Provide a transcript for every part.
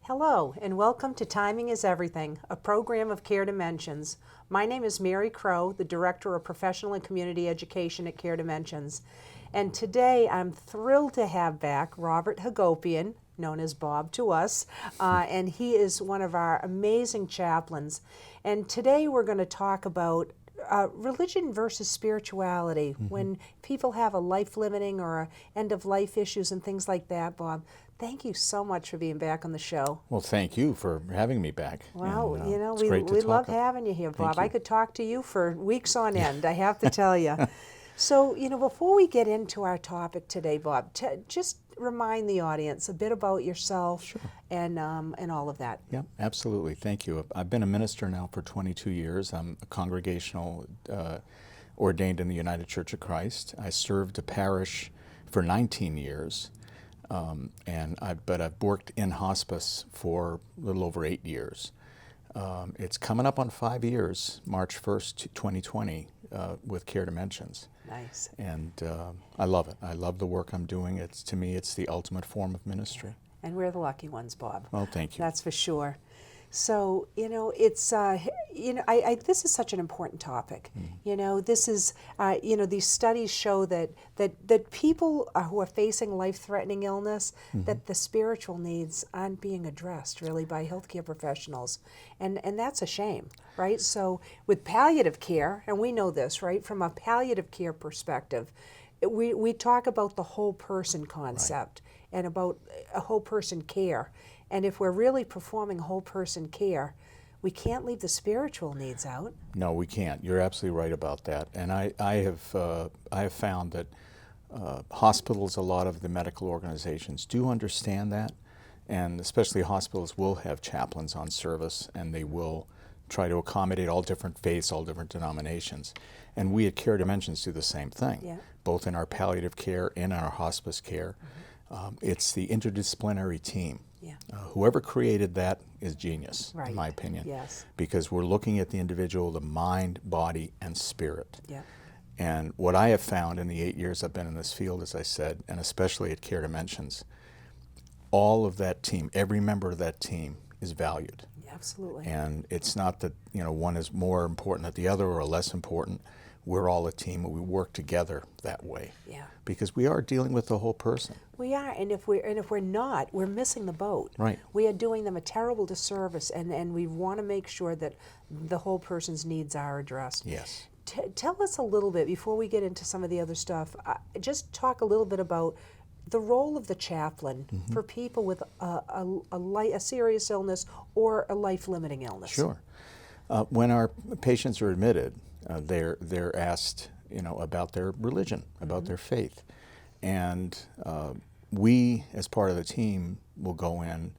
Hello, and welcome to Timing is Everything, a program of Care Dimensions. My name is Mary Crowe, the Director of Professional and Community Education at Care Dimensions. And today I'm thrilled to have back Robert Hagopian, known as Bob to us, and he is one of our amazing chaplains. And today we're going to talk about religion versus spirituality, when people have a life-limiting or a end-of-life issues and things like that. Bob, thank you so much for being back on the show. Well, thank you for having me back. Well, And, you know, it's we great to love talk. having you here, Bob. you. I could talk to you for weeks on end, I have to tell you. So, you know, before we get into our topic today, Bob, just remind the audience a bit about yourself and all of that. Yeah, absolutely. Thank you. I've been a minister now for 22 years. I'm a congregational ordained in the United Church of Christ. I served a parish for 19 years, but I've worked in hospice for a little over 8 years. It's coming up on 5 years, March 1st, 2020, with Care Dimensions. Nice. And I love it. I love the work I'm doing. To me, it's the ultimate form of ministry. And we're the lucky ones, Bob. Well, thank you. That's for sure. So, you know, it's, this is such an important topic. You know, this is, these studies show that people who are facing life-threatening illness, that the spiritual needs aren't being addressed really by healthcare professionals. And that's a shame, right? So with palliative care, and we know this, right, from a palliative care perspective, we talk about the whole person concept and about a whole person care. And if we're really performing whole person care, we can't leave the spiritual needs out. No, we can't. You're absolutely right about that. And I have found that hospitals, a lot of the medical organizations do understand that, and especially hospitals will have chaplains on service, and they will try to accommodate all different faiths, all different denominations. And we at Care Dimensions do the same thing, both in our palliative care and in our hospice care. It's the interdisciplinary team. Whoever created that is genius, in my opinion, because we're looking at the individual, the mind, body, and spirit. And what I have found in the 8 years I've been in this field, as I said, and especially at Care Dimensions, all of that team, every member of that team is valued. Absolutely. And it's not that, you know, one is more important than the other or less important. We're all a team, and we work together that way. Because we are dealing with the whole person. We are, and if we're not, we're missing the boat. Right. We are doing them a terrible disservice, and we want to make sure that the whole person's needs are addressed. Yes. Tell us a little bit, before we get into some of the other stuff, just talk a little bit about the role of the chaplain for people with a serious illness or a life-limiting illness. Sure. When our patients are admitted, they're asked, you know, about their religion, about their faith, and we, as part of the team, will go in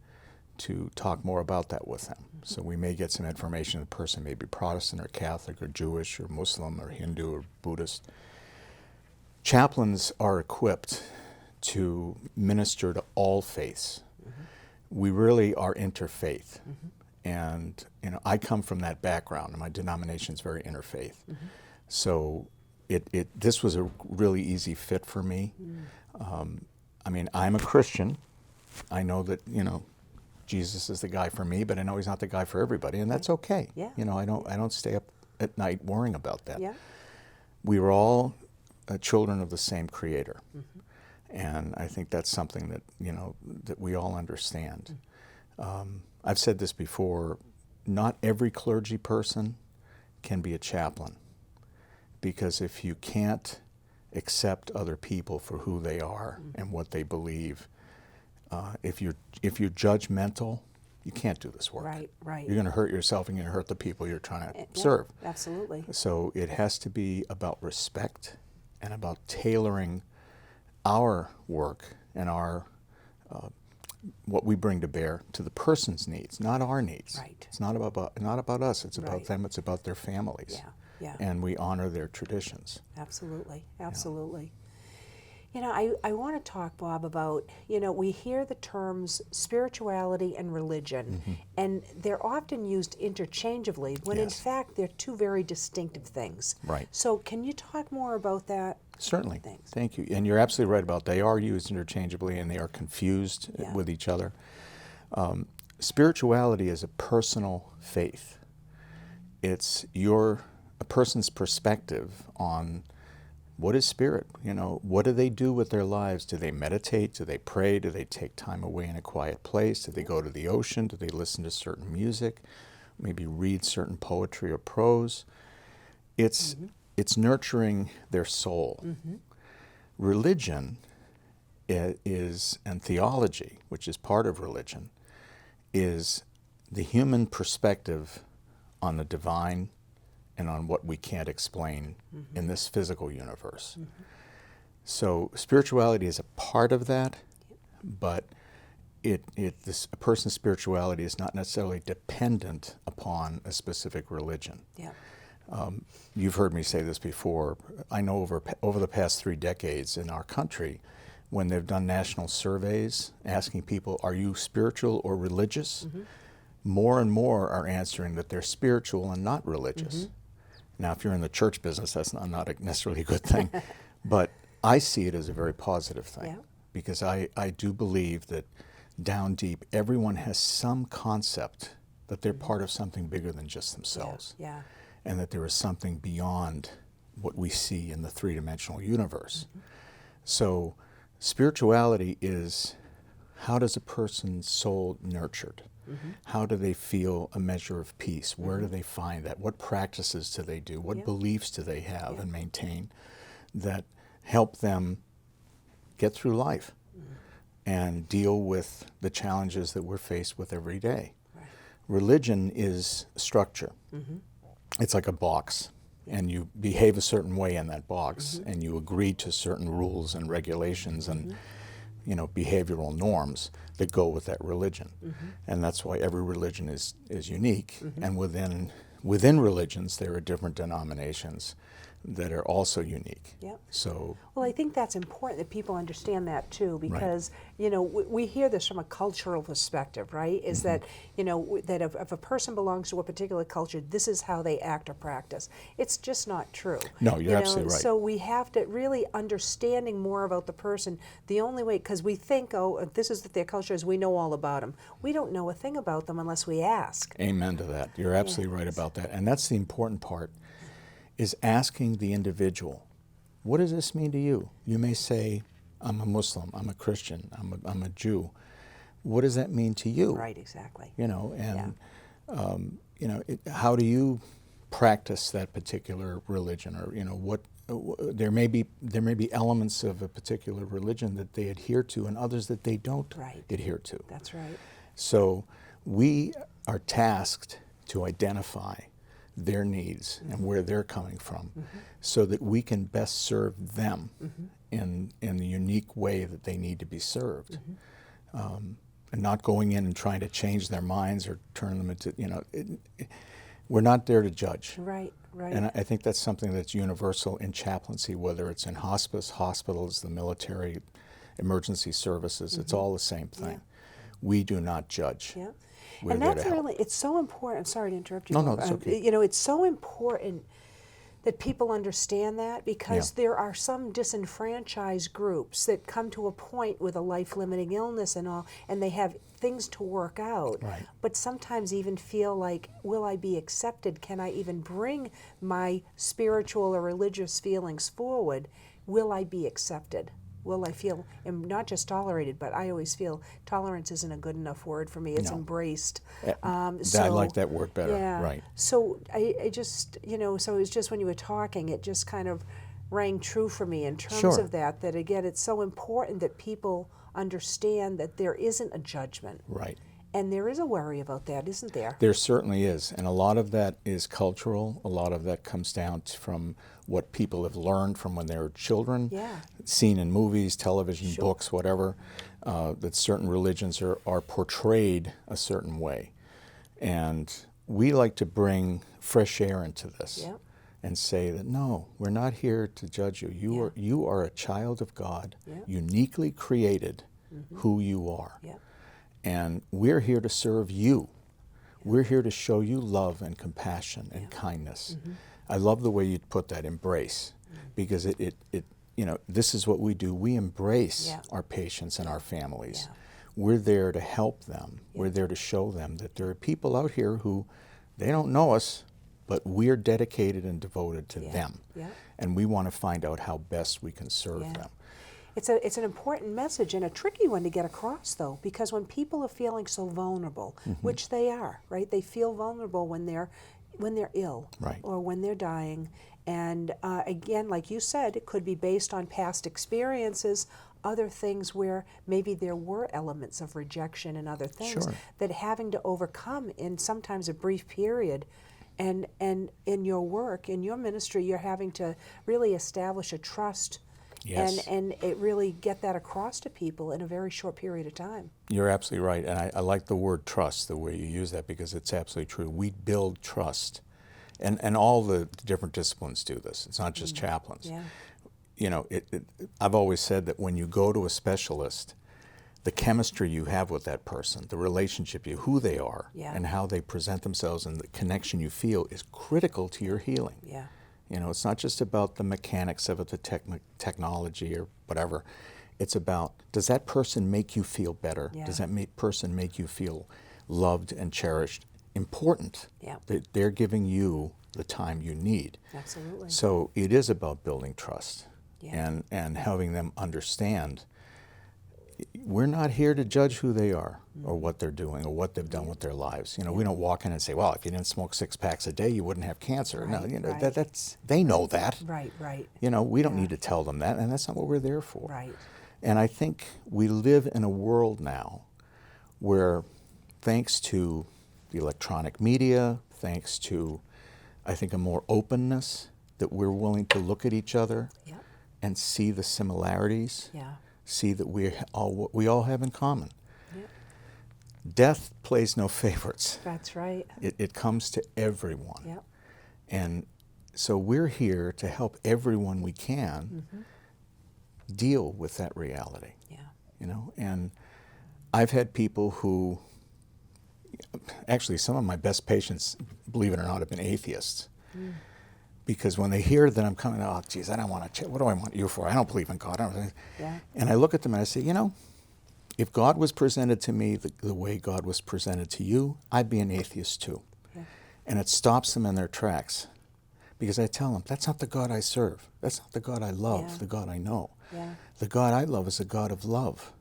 to talk more about that with them. So we may get some information. The person may be Protestant or Catholic or Jewish or Muslim or Hindu or Buddhist. Chaplains are equipped to minister to all faiths. We really are interfaith. And, you know, I come from that background, and my denomination is very interfaith. So this was a really easy fit for me. I mean, I'm a Christian. I know that, you know, Jesus is the guy for me, but I know he's not the guy for everybody, and that's okay. You know, I don't stay up at night worrying about that. We were all children of the same Creator. And I think that's something that, you know, that we all understand. I've said this before, not every clergy person can be a chaplain, because if you can't accept other people for who they are and what they believe, if you're judgmental, you can't do this work. You're going to hurt yourself, and you're going to hurt the people you're trying to serve. Absolutely. So it has to be about respect and about tailoring our work and our what we bring to bear to the person's needs, not our needs. It's not about us. It's about them. It's about their families. And we honor their traditions. Absolutely. You know, I want to talk, Bob, about, you know, we hear the terms spirituality and religion, and they're often used interchangeably, when in fact they're two very distinctive things. So can you talk more about that? Certainly. Thank you. And you're absolutely right about they are used interchangeably, and they are confused with each other. spirituality is a personal faith. It's a person's perspective on what is spirit. What do they do with their lives? Do they meditate? Do they pray? Do they take time away in a quiet place? Do they go to the ocean? Do they listen to certain music? Maybe read certain poetry or prose? It's nurturing their soul. Religion is, and theology, which is part of religion, is the human perspective on the divine and on what we can't explain in this physical universe. So spirituality is a part of that, but a person's spirituality is not necessarily dependent upon a specific religion. Yeah. You've heard me say this before. I know over the past 3 decades in our country, when they've done national surveys asking people, are you spiritual or religious? More and more are answering that they're spiritual and not religious. Now, if you're in the church business, that's not necessarily a good thing. But I see it as a very positive thing, because I do believe that down deep, everyone has some concept that they're part of something bigger than just themselves. And that there is something beyond what we see in the three-dimensional universe. So spirituality is, how does a person's soul nurtured? How do they feel a measure of peace? Where do they find that? What practices do they do? What beliefs do they have and maintain that help them get through life and deal with the challenges that we're faced with every day? Religion is structure. It's like a box, and you behave a certain way in that box, and you agree to certain rules and regulations and behavioral norms that go with that religion. And that's why every religion is unique. And within religions, there are different denominations that are also unique. So, well, I think that's important that people understand that too, because we hear this from a cultural perspective, right? Is that that if a person belongs to a particular culture, this is how they act or practice. It's just not true. No, you're absolutely right. So we have to really understanding more about the person. The only way, because we think, oh, this is their culture, is we know all about them. We don't know a thing about them unless we ask. Amen to that. You're absolutely right about that, and that's the important part. Is asking the individual, what does this mean to you? You may say, I'm a Muslim, I'm a Christian, I'm a Jew. What does that mean to you? Right, exactly. How do you practice that particular religion? Or what there may be elements of a particular religion that they adhere to and others that they don't adhere to. That's right. So we are tasked to identify their needs and where they're coming from, so that we can best serve them in the unique way that they need to be served, and not going in and trying to change their minds or turn them into, we're not there to judge. Right. And I think that's something that's universal in chaplaincy, whether it's in hospice, hospitals, the military, emergency services, it's all the same thing. We do not judge. And that's really, it's so important. Sorry to interrupt you. No, it's okay. It's so important that people understand that, because there are some disenfranchised groups that come to a point with a life-limiting illness and all, and they have things to work out, but sometimes even feel like, will I be accepted? Can I even bring my spiritual or religious feelings forward? Will I be accepted? Will I feel, and not just tolerated, but I always feel tolerance isn't a good enough word for me. It's embraced. I like that word better. Right. So I just, so it was just when you were talking, it just kind of rang true for me in terms of that again, it's so important that people understand that there isn't a judgment. Right. And there is a worry about that, isn't there? There certainly is. And a lot of that is cultural. A lot of that comes down from what people have learned from when they were children, seen in movies, television, books, whatever, that certain religions are portrayed a certain way. And we like to bring fresh air into this and say that, no, we're not here to judge you. You are a child of God, uniquely created who you are. And we're here to serve you. We're here to show you love and compassion and kindness. I love the way you put that, embrace, because it this is what we do. We embrace our patients and our families. we're there to help them. Yeah. We're there to show them that there are people out here who, they don't know us, but we're dedicated and devoted to Yeah. them. Yeah. And we want to find out how best we can serve Yeah. them. It's an important message and a tricky one to get across, though, because when people are feeling so vulnerable, which they are, right? They feel vulnerable when they're ill, Right. or when they're dying. And again, like you said, it could be based on past experiences, other things where maybe there were elements of rejection and other things Sure. that having to overcome in sometimes a brief period. And in your work, in your ministry, you're having to really establish a trust. Yes. And it really get that across to people in a very short period of time. You're absolutely right. And I like the word trust, the way you use that, because it's absolutely true. We build trust. And all the different disciplines do this. It's not just chaplains. Yeah. You know, I've always said that when you go to a specialist, the chemistry you have with that person, the relationship who they are, Yeah. and how they present themselves and the connection you feel is critical to your healing. Yeah. You know, it's not just about the mechanics of it, the technology or whatever. It's about, does that person make you feel better? Yeah. Does that person make you feel loved and cherished, important? Yeah. That they're giving you the time you need. Absolutely. So it is about building trust. Yeah. And having them understand we're not here to judge who they are or what they're doing or what they've done with their lives. You know, we don't walk in and say, well, if you didn't smoke 6 packs a day, you wouldn't have cancer. Right, No, you know, right. that's they know that. Right, right. You know, we don't Yeah. need to tell them that, and that's not what we're there for. Right. And I think we live in a world now where, thanks to the electronic media, thanks to, I think, a more openness, that we're willing to look at each other Yeah. and see the similarities, Yeah. see that we all have in common. Yeah. Death plays no favorites. That's right. It comes to everyone. Yeah. And so we're here to help everyone we can deal with that reality. Yeah. You know, and I've had people who, actually some of my best patients, believe it or not, have been atheists. Because when they hear that I'm coming, oh, geez, I don't want to, what do I want you for? I don't believe in God. Yeah. And I look at them and I say, you know, if God was presented to me the way God was presented to you, I'd be an atheist too. Yeah. And it stops them in their tracks. Because I tell them, that's not the God I serve. That's not the God I love, Yeah. the God I know. Yeah. The God I love is a God of love.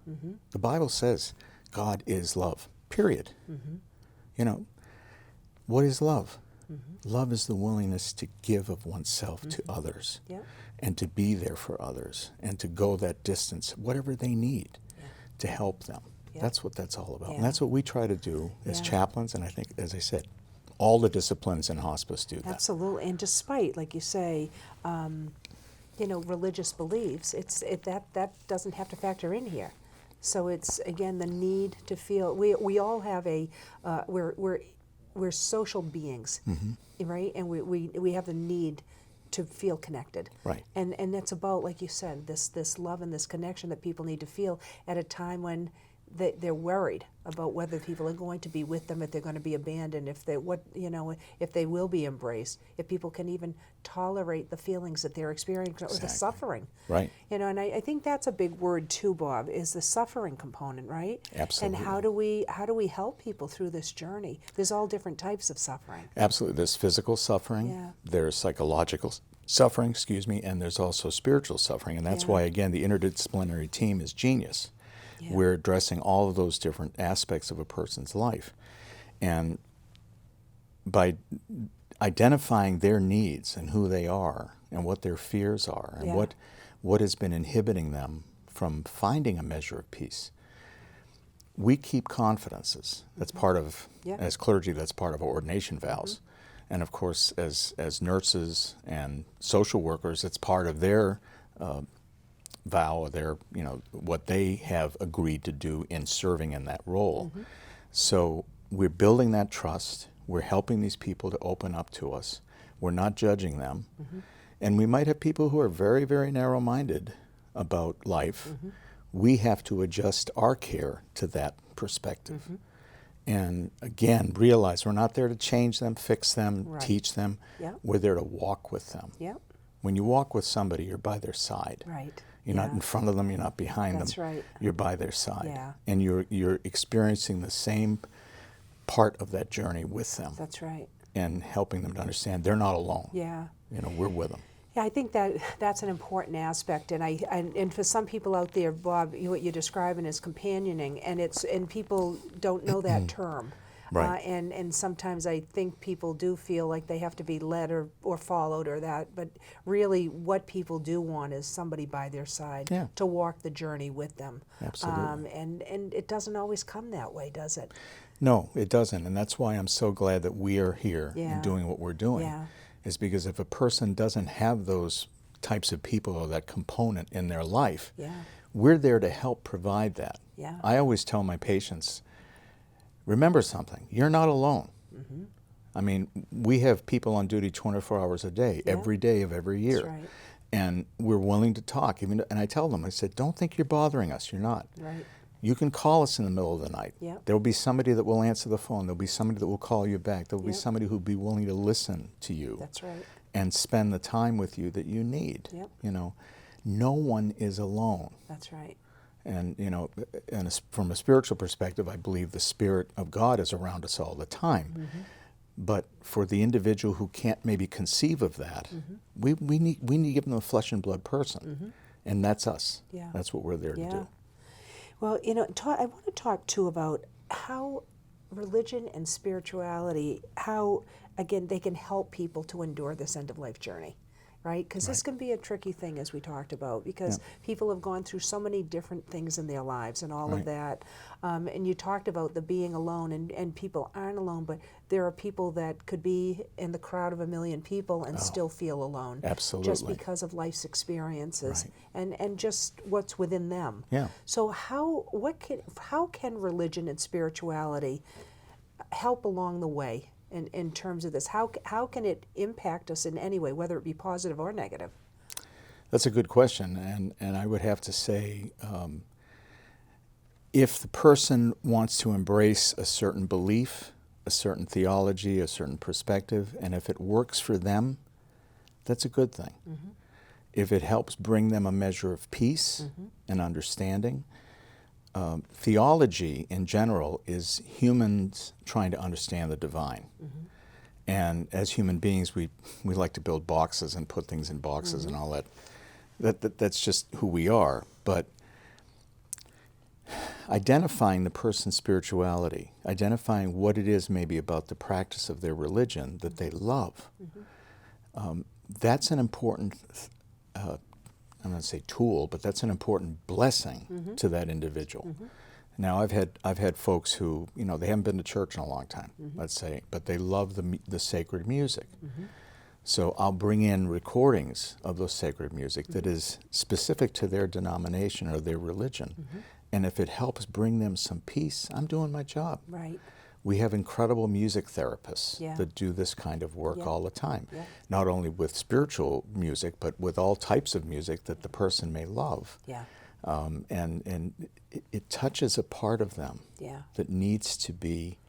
The Bible says God is love, period. You know, what is love? Love is the willingness to give of oneself to others, Yeah. and to be there for others, and to go that distance, whatever they need, Yeah. to help them. Yeah. That's what that's all about. Yeah. And that's what we try to do as Yeah. chaplains, and I think, as I said, all the disciplines in hospice do that. Absolutely. And despite, like you say, religious beliefs, that doesn't have to factor in here. So it's, again, the need to feel, we all have we're social beings, right? And we have the need to feel connected. Right. And that's about, like you said, this love and this connection that people need to feel at a time when they're worried about whether people are going to be with them, if they're going to be abandoned, if they will be embraced, if people can even tolerate the feelings that they're experiencing or the Exactly. suffering. Right. And I think that's a big word too, Bob, is the suffering component, right? Absolutely. And how do we help people through this journey? There's all different types of suffering. Absolutely. There's physical suffering, Yeah. there's psychological suffering, and there's also spiritual suffering. And that's Yeah. why, again, the interdisciplinary team is genius. Yeah. We're addressing all of those different aspects of a person's life. And by identifying their needs and who they are and what their fears are and Yeah. what has been inhibiting them from finding a measure of peace, we keep confidences. That's part of, Yeah. as clergy, that's part of our ordination vows. And of course, as nurses and social workers, it's part of their vow, their, what they have agreed to do in serving in that role. So we're building that trust. We're helping these people to open up to us. We're not judging them. And we might have people who are very, very narrow-minded about life. We have to adjust our care to that perspective. And again, realize we're not there to change them, fix them, Right. teach them. Yeah. We're there to walk with them. Yeah. When you walk with somebody, you're by their side. Right. You're not in front of them, you're not behind That's them. right. You're by their side. Yeah. And you're experiencing the same part of that journey with them. That's right. And helping them to understand they're not alone. Yeah. We're with them. Yeah, I think that's an important aspect, and for some people out there, Bob, what you're describing is companioning, and people don't know that term. Right. And sometimes I think people do feel like they have to be led or followed or that, but really what people do want is somebody by their side to walk the journey with them. Absolutely. And it doesn't always come that way, does it? No, it doesn't, and that's why I'm so glad that we are here and doing what we're doing. Yeah. Is because if a person doesn't have those types of people or that component in their life, we're there to help provide that. Yeah. I always tell my patients, remember something, you're not alone. Mm-hmm. I mean, we have people on duty 24 hours a day, every day of every year. That's right. And we're willing to talk. And I tell them, I said, don't think you're bothering us, you're not. Right. You can call us in the middle of the night. Yep. There will be somebody that will answer the phone. There will be somebody that will call you back. There will be somebody who will be willing to listen to you. That's right. And spend the time with you that you need. Yep. No one is alone. That's right. And from a spiritual perspective, I believe the Spirit of God is around us all the time. Mm-hmm. But for the individual who can't maybe conceive of that, we need to give them a flesh and blood person, and that's us. Yeah. That's what we're there to do. Well, I want to talk too about how religion and spirituality, how, again, they can help people to endure this end-of-life journey, right? Because this can be a tricky thing, as we talked about, because people have gone through so many different things in their lives and all of that. And you talked about the being alone, and people aren't alone, but there are people that could be in the crowd of a million people and still feel alone. Absolutely. Just because of life's experiences and just what's within them. Yeah. So how can religion and spirituality help along the way in terms of this? How can it impact us in any way, whether it be positive or negative? That's a good question, and I would have to say, if the person wants to embrace a certain belief, a certain theology, a certain perspective, and if it works for them, that's a good thing. Mm-hmm. If it helps bring them a measure of peace and understanding, theology in general is humans trying to understand the divine. Mm-hmm. And as human beings, we like to build boxes and put things in boxes and all that. That's just who we are. But identifying the person's spirituality, identifying what it is maybe about the practice of their religion that they love, that's an important, I'm going to say tool, but that's an important blessing to that individual. Now, I've had folks who, they haven't been to church in a long time, let's say, but they love the sacred music. So I'll bring in recordings of those sacred music that is specific to their denomination or their religion. And if it helps bring them some peace, I'm doing my job. Right. We have incredible music therapists that do this kind of work all the time. Not only with spiritual music, but with all types of music that the person may love. And it touches a part of them that needs to be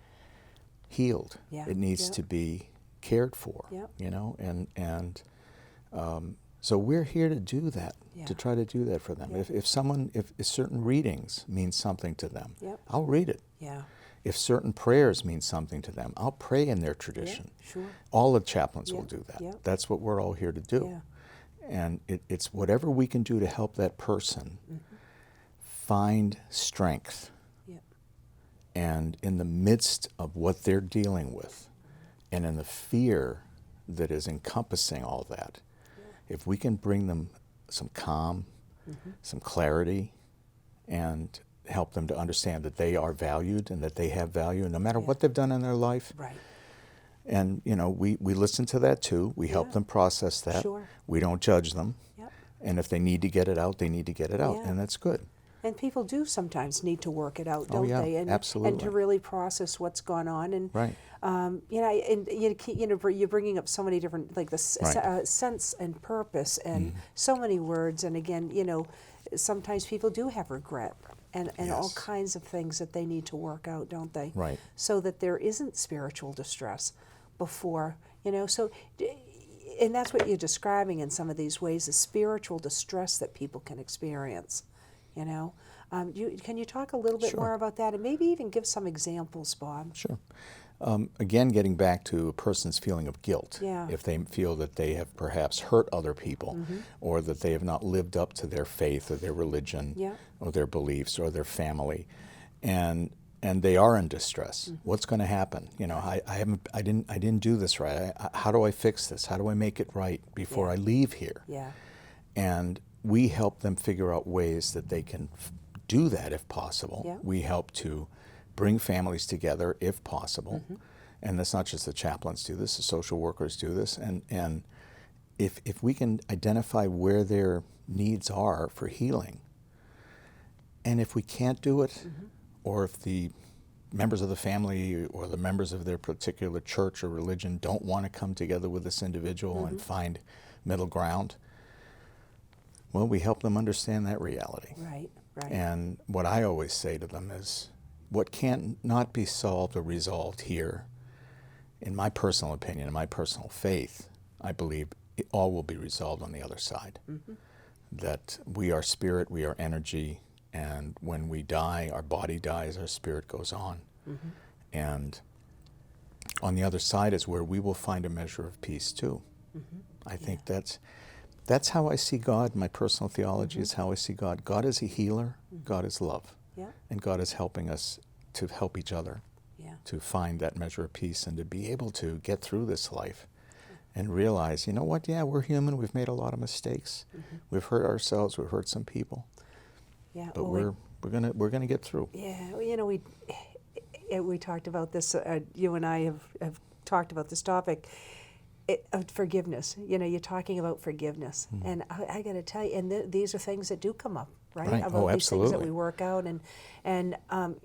healed. It needs to be cared for, and so we're here to do that, to try to do that for them. If certain readings mean something to them, I'll read it. If certain prayers mean something to them, I'll pray in their tradition. All the chaplains will do that. That's what we're all here to do. And it's whatever we can do to help that person find strength. And in the midst of what they're dealing with, and in the fear that is encompassing all that, if we can bring them some calm, some clarity, and help them to understand that they are valued and that they have value, no matter what they've done in their life. And, we listen to that too. We help them process that. We don't judge them. And if they need to get it out, they need to get it out, and that's good. And people do sometimes need to work it out, don't they? And, absolutely. And to really process what's gone on. And you're bringing up so many different, like the sense and purpose, and so many words. And again, sometimes people do have regret and all kinds of things that they need to work out, don't they? So that there isn't spiritual distress before, So and that's what you're describing in some of these ways, the spiritual distress that people can experience, you know. Can you talk a little bit Sure. more about that, and maybe even give some examples, Bob? Sure. Again, getting back to a person's feeling of guilt, Yeah. if they feel that they have perhaps hurt other people, or that they have not lived up to their faith or their religion, Yeah. or their beliefs or their family, and they are in distress. What's going to happen? You know, I didn't do this right. How do I fix this? How do I make it right before Yeah. I leave here? Yeah. And we help them figure out ways that they can do that if possible. Yeah. We help to bring families together if possible. And that's not just the chaplains do this, the social workers do this. And if we can identify where their needs are for healing, and if we can't do it, or if the members of the family or the members of their particular church or religion don't want to come together with this individual and find middle ground, well, we help them understand that reality. Right. Right. And what I always say to them is, what can't not be solved or resolved here, in my personal opinion, in my personal faith, I believe it all will be resolved on the other side. That we are spirit, we are energy, and when we die, our body dies, our spirit goes on. And on the other side is where we will find a measure of peace too. I think that's how I see God. My personal theology is how I see God. God is a healer, God is love. Yeah. And God is helping us to help each other, Yeah. to find that measure of peace and to be able to get through this life and realize, you know what, yeah, we're human, we've made a lot of mistakes. We've hurt ourselves, we've hurt some people, Yeah. but well, we're gonna get through. Yeah, well, you know, we talked about this. You and I have talked about this topic, forgiveness. You know, you're talking about forgiveness, and I got to tell you, and these are things that do come up, right? Right. About Oh, these things that absolutely. we work out, and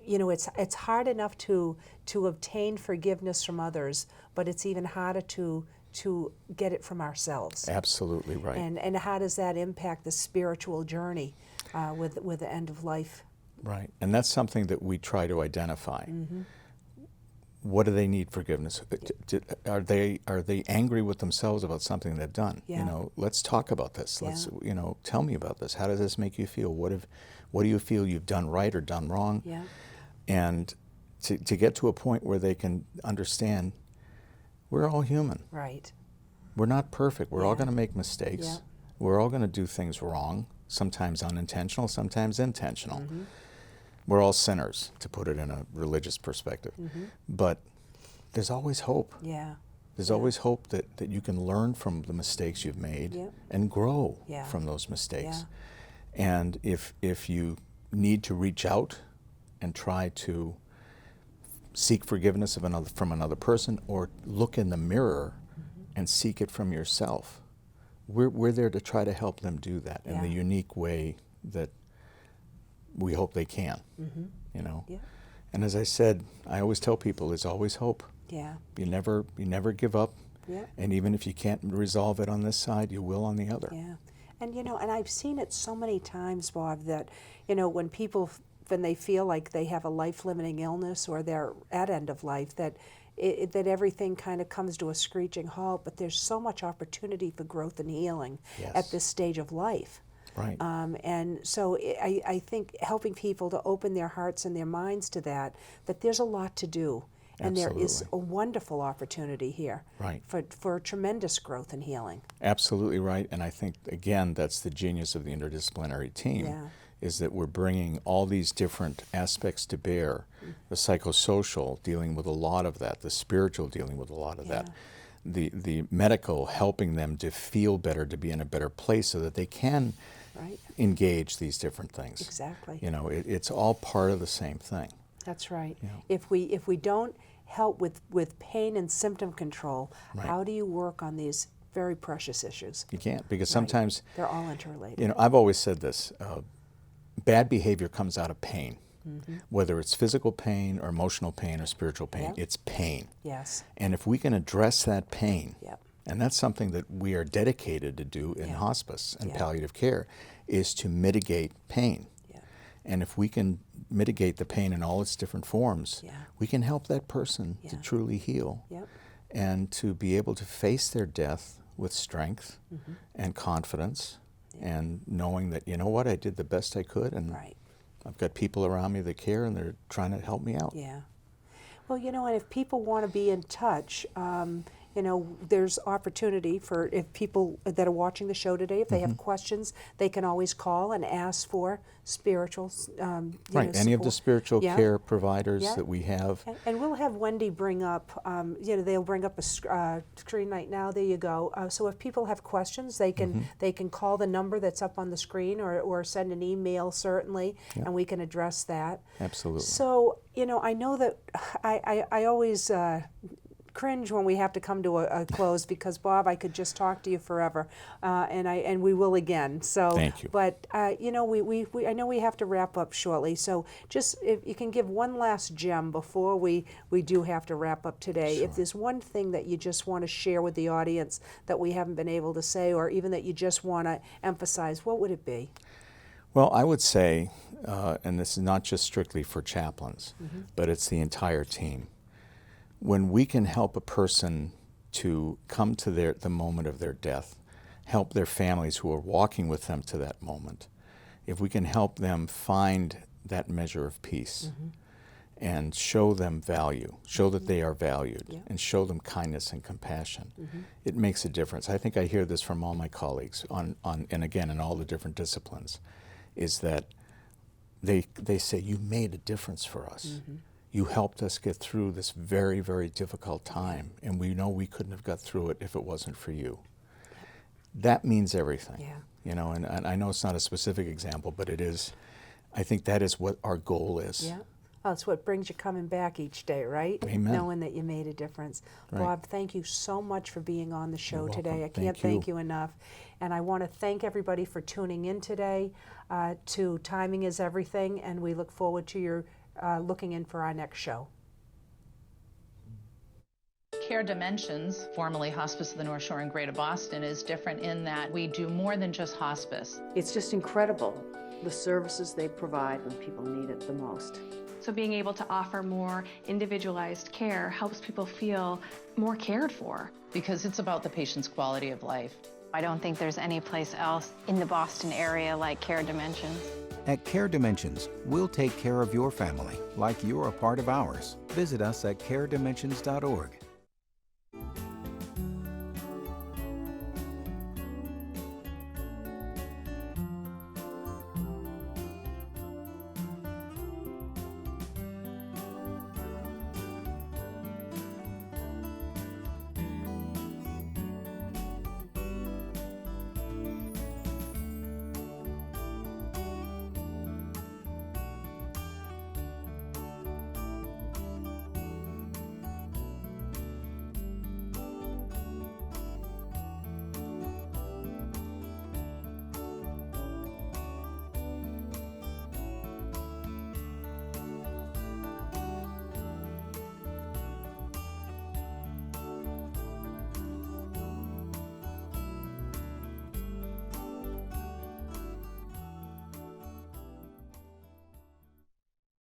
you know, it's hard enough to obtain forgiveness from others, but it's even harder to get it from ourselves. Absolutely right. And how does that impact the spiritual journey with the end of life? Right, and that's something that we try to identify. What do they need forgiveness? Are they angry with themselves about something they've done? Yeah. You know, let's talk about this. Let's tell me about this. How does this make you feel? What do you feel you've done right or done wrong? Yeah. And to get to a point where they can understand, we're all human. Right. We're not perfect. We're all Yeah. going to make mistakes. Yeah. We're all going to do things wrong. Sometimes unintentional, sometimes intentional. We're all sinners, to put it in a religious perspective. But there's always hope. Yeah. There's always hope that you can learn from the mistakes you've made Yeah. and grow Yeah. from those mistakes. Yeah. And if you need to reach out and try to seek forgiveness from another person, or look in the mirror and seek it from yourself, we're there to try to help them do that in the Yeah. unique way that we hope they can. You know. Yeah. And as I said, I always tell people, there's always hope. Yeah. You never give up. Yeah. And even if you can't resolve it on this side, you will on the other. Yeah. And you know, and I've seen it so many times, Bob, that you know, when they feel like they have a life-limiting illness or they're at end of life, that that everything kind of comes to a screeching halt. But there's so much opportunity for growth and healing Yes. at this stage of life. Right. And so I think helping people to open their hearts and their minds to that there's a lot to do. And there is Absolutely. a wonderful opportunity here Right. for tremendous growth and healing. Absolutely right. And I think, again, that's the genius of the interdisciplinary team, Yeah. is that we're bringing all these different aspects to bear. The psychosocial, dealing with a lot of that, the spiritual, dealing with a lot of that, the medical, helping them to feel better, to be in a better place so that they can Right. engage these different things. Exactly. You know, it's all part of the same thing. That's right. Yeah. If we don't help with pain and symptom control, Right. how do you work on these very precious issues? You can't, because Right. sometimes, They're all interrelated. you know, I've always said this, bad behavior comes out of pain. Whether it's physical pain or emotional pain or spiritual pain, Yep. it's pain. Yes. And if we can address that pain, Yep. and that's something that we are dedicated to do in Yeah. hospice and Yeah. palliative care, is to mitigate pain. Yeah. And if we can mitigate the pain in all its different forms, Yeah. we can help that person to Yeah. truly heal Yep. and to be able to face their death with strength and confidence and knowing that, you know what, I did the best I could, and Right. I've got people around me that care and they're trying to help me out. Yeah. Well, and if people want to be in touch, there's opportunity for, if people that are watching the show today, if they have questions, they can always call and ask for spiritual Right, any of the support. spiritual Yeah. care providers Yeah. that we have. And we'll have Wendy bring up, they'll bring up a screen right now. There you go. So if people have questions, they can call the number that's up on the screen, or send an email, certainly, and we can address that. Absolutely. So, I know that I always cringe when we have to come to a close, because Bob, I could just talk to you forever, and we will again. So, Thank you. But I know we have to wrap up shortly. So just if you can give one last gem before we do have to wrap up today. Sure. If there's one thing that you just want to share with the audience that we haven't been able to say, or even that you just want to emphasize, what would it be? Well, I would say, and this is not just strictly for chaplains, but it's the entire team. When we can help a person to come to the moment of their death, help their families who are walking with them to that moment, if we can help them find that measure of peace and show them value, show that they are valued, and show them kindness and compassion, it makes a difference. I think I hear this from all my colleagues and again, in all the different disciplines, is that they say, you made a difference for us. You helped us get through this very, very difficult time, and we know we couldn't have got through it if it wasn't for you. That means everything. Yeah. And I know it's not a specific example, but it is. I think that is what our goal is. Yeah. Well, it's what brings you coming back each day, right? Amen. Knowing that you made a difference. Right. Bob, thank you so much for being on the show You're today. welcome. I can't Thank you. you enough. And I want to thank everybody for tuning in today to Timing is Everything, and we look forward to your looking in for our next show. Care Dimensions, formerly Hospice of the North Shore in Greater Boston, is different in that we do more than just hospice. It's just incredible, the services they provide when people need it the most. So being able to offer more individualized care helps people feel more cared for. Because it's about the patient's quality of life. I don't think there's any place else in the Boston area like Care Dimensions. At Care Dimensions, we'll take care of your family like you're a part of ours. Visit us at caredimensions.org.